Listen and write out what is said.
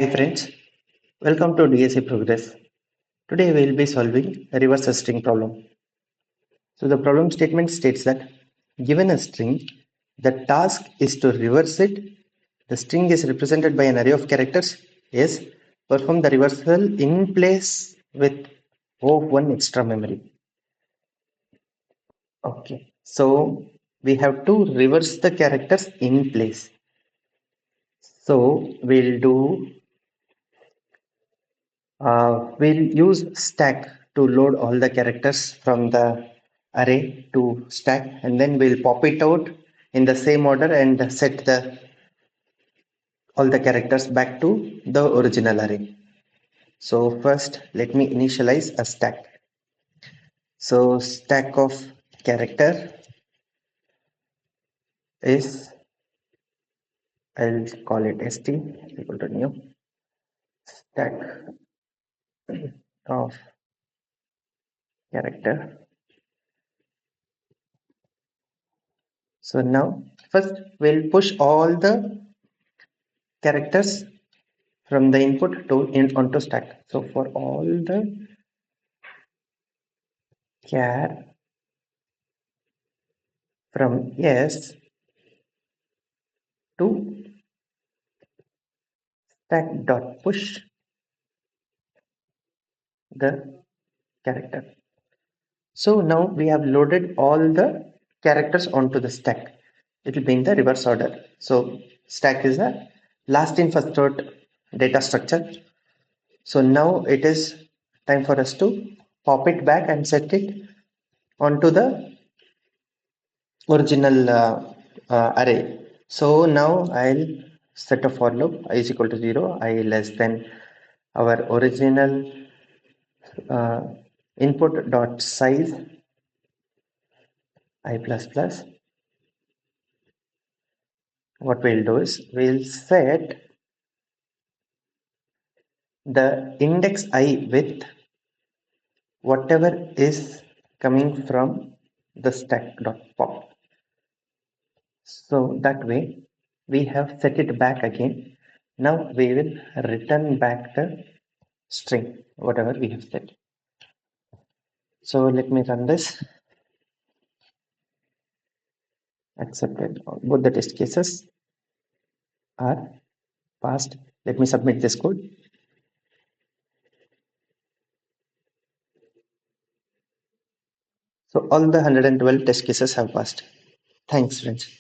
Hi friends, welcome to DSA Progress. Today we will be solving a reverse string problem. So the problem statement states that given a string, the task is to reverse it. The string is represented by an array of characters. Yes, perform the reversal in place with O1 extra memory. Okay, so we have to reverse the characters in place. So we'll use stack to load all the characters from the array to stack, and then we'll pop it out in the same order and set all the characters back to the original array. So first let me initialize a stack. So stack of character is, I'll call it st equal to new stack of character. So now first we'll push all the characters from the input to onto stack. So for all the char from yes to stack dot push the character. So now we have loaded all the characters onto the stack. It will be in the reverse order. So stack is the last in first out data structure. So now it is time for us to pop it back and set it onto the original array. So now I'll set a for loop I is equal to 0, I less than our original uh, input dot size I plus plus. What we'll do is we'll set the index I with whatever is coming from the stack dot pop. So that way we have set it back again. Now we will return back the string whatever we have set. So let me run this. Accepted. Both the test cases are passed. Let me submit this code. So all the 112 test cases have passed. Thanks, friends.